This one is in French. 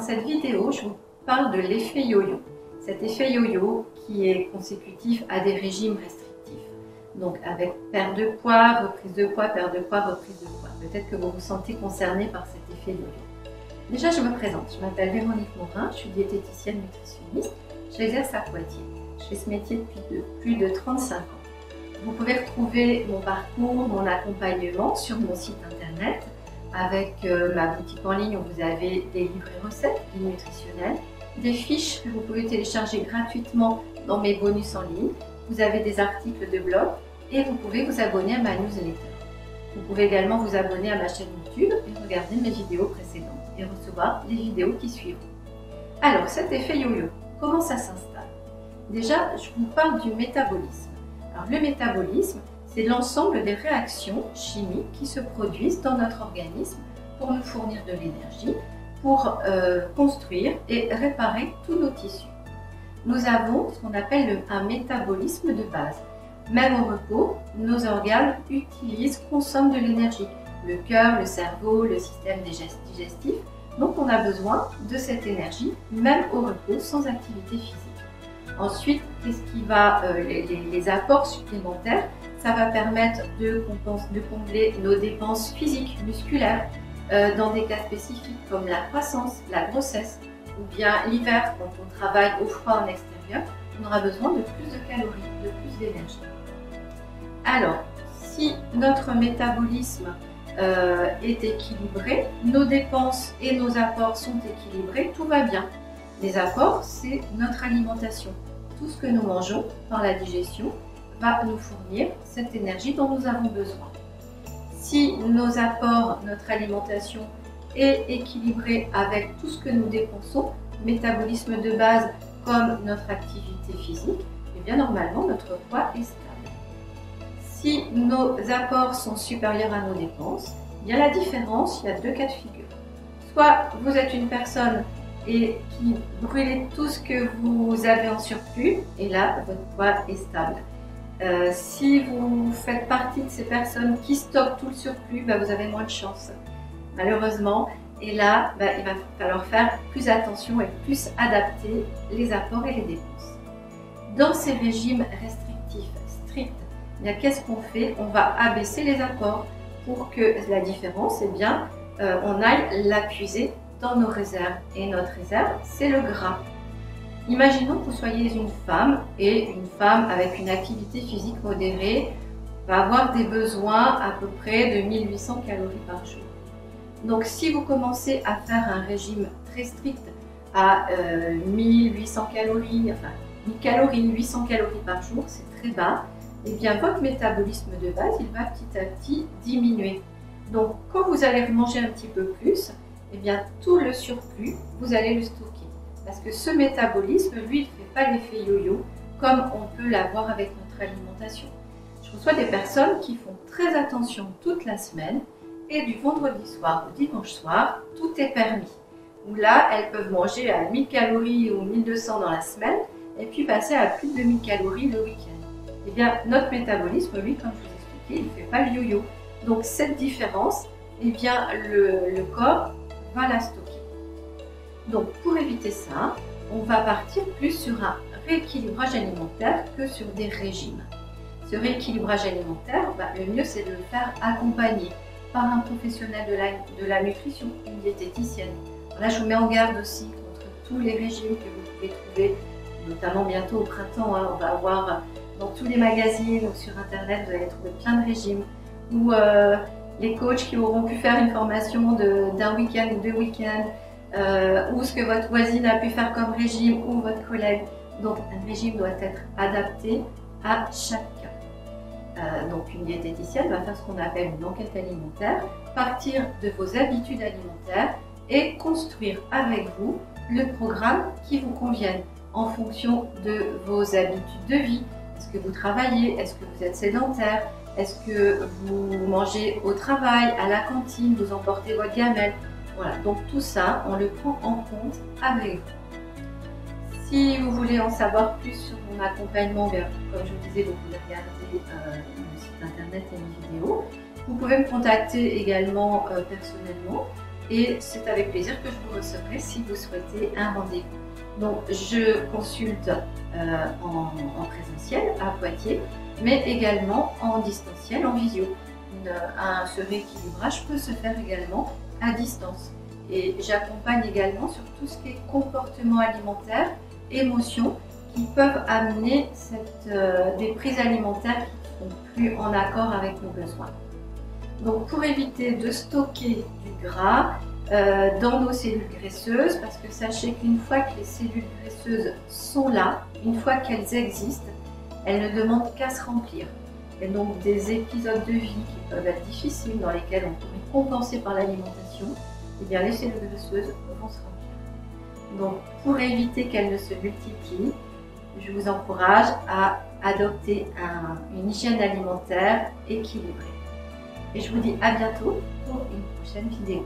cette vidéo, je vous parle de l'effet yo-yo. Cet effet yo-yo qui est consécutif à des régimes restrictifs. Donc avec perte de poids, reprise de poids, perte de poids, reprise de poids. Peut-être que vous vous sentez concerné par cet effet yo-yo. Déjà, je me présente. Je m'appelle Véronique Morin, je suis diététicienne nutritionniste. J'exerce à Poitiers. Je fais ce métier depuis plus de 35 ans. Vous pouvez retrouver mon parcours, mon accompagnement sur mon site internet avec ma boutique en ligne où vous avez des livres et recettes, guides nutritionnels, des fiches que vous pouvez télécharger gratuitement dans mes bonus en ligne. Vous avez des articles de blog et vous pouvez vous abonner à ma newsletter. Vous pouvez également vous abonner à ma chaîne YouTube et regarder mes vidéos précédentes et recevoir les vidéos qui suivront. Alors, cet effet yo-yo, comment ça s'installe? Déjà, je vous parle du métabolisme. Alors, le métabolisme, c'est l'ensemble des réactions chimiques qui se produisent dans notre organisme pour nous fournir de l'énergie, pour construire et réparer tous nos tissus. Nous avons ce qu'on appelle un métabolisme de base. Même au repos, nos organes consomment de l'énergie. Le cœur, le cerveau, le système digestif. Donc on a besoin de cette énergie, même au repos, sans activité physique. Ensuite, qu'est-ce qui va, les apports supplémentaires, ça va permettre de combler nos dépenses physiques, musculaires, dans des cas spécifiques comme la croissance, la grossesse, ou bien l'hiver, quand on travaille au froid en extérieur, on aura besoin de plus de calories, de plus d'énergie. Alors, si notre métabolisme est équilibré, nos dépenses et nos apports sont équilibrés, tout va bien. Les apports, c'est notre alimentation. Tout ce que nous mangeons par la digestion va nous fournir cette énergie dont nous avons besoin. Si nos apports, notre alimentation est équilibrée avec tout ce que nous dépensons, métabolisme de base comme notre activité physique, et bien normalement notre poids est stable. Si nos apports sont supérieurs à nos dépenses, bien la différence, il y a deux cas de figure. Soit vous êtes une personne qui brûlez tout ce que vous avez en surplus, et là votre poids est stable. Si vous faites partie de ces personnes qui stockent tout le surplus, vous avez moins de chance, malheureusement. Et là, il va falloir faire plus attention et plus adapter les apports et les dépenses. Dans ces régimes restrictifs, stricts, qu'est-ce qu'on fait? On va abaisser les apports pour que la différence, on aille la puiser dans nos réserves. Et notre réserve, c'est le gras. Imaginons que vous soyez une femme, et une femme avec une activité physique modérée va avoir des besoins à peu près de 1800 calories par jour. Donc si vous commencez à faire un régime très strict à 1800 calories, enfin 1000 calories, 800 calories par jour, c'est très bas, et bien votre métabolisme de base, il va petit à petit diminuer. Donc quand vous allez manger un petit peu plus, et bien tout le surplus, vous allez le stocker. Parce que ce métabolisme, lui, il ne fait pas l'effet yo-yo comme on peut l'avoir avec notre alimentation. Je reçois des personnes qui font très attention toute la semaine et du vendredi soir au dimanche soir, tout est permis. Où là, elles peuvent manger à 1000 calories ou 1200 dans la semaine et puis passer à plus de 2000 calories le week-end. Eh bien, notre métabolisme, lui, comme je vous ai expliqué, il ne fait pas le yo-yo. Donc cette différence, eh bien, le corps va la stocker. Donc pour éviter ça, on va partir plus sur un rééquilibrage alimentaire que sur des régimes. Ce rééquilibrage alimentaire, le mieux c'est de le faire accompagner par un professionnel de la nutrition, une diététicienne. Là je vous mets en garde aussi contre tous les régimes que vous pouvez trouver, notamment bientôt au printemps, on va avoir dans tous les magazines ou sur internet, vous allez trouver plein de régimes, ou les coachs qui auront pu faire une formation d'un week-end ou 2 week-ends, ou ce que votre voisine a pu faire comme régime ou votre collègue. Donc un régime doit être adapté à chacun. Donc une diététicienne va faire ce qu'on appelle une enquête alimentaire, partir de vos habitudes alimentaires et construire avec vous le programme qui vous convienne en fonction de vos habitudes de vie. Est-ce que vous travaillez? Est-ce que vous êtes sédentaire? Est-ce que vous mangez au travail, à la cantine, vous emportez votre gamelle? Voilà, donc tout ça, on le prend en compte avec vous. Si vous voulez en savoir plus sur mon accompagnement, comme je vous disais, vous pouvez regarder le site internet et mes vidéos. Vous pouvez me contacter également personnellement et c'est avec plaisir que je vous recevrai si vous souhaitez un rendez-vous. Donc je consulte en présentiel à Poitiers, mais également en distanciel, en visio. Ce rééquilibrage peut se faire également à distance. Et j'accompagne également sur tout ce qui est comportement alimentaire, émotions, qui peuvent amener des prises alimentaires qui ne sont plus en accord avec nos besoins. Donc pour éviter de stocker du gras dans nos cellules graisseuses, parce que sachez qu'une fois que les cellules graisseuses sont là, une fois qu'elles existent, elles ne demandent qu'à se remplir. Et donc des épisodes de vie qui peuvent être difficiles, dans lesquels on pourrait compenser par l'alimentation, eh bien les cellules graisseuses vont se remplir. Donc pour éviter qu'elles ne se multiplient, je vous encourage à adopter une hygiène alimentaire équilibrée. Et je vous dis à bientôt pour une prochaine vidéo.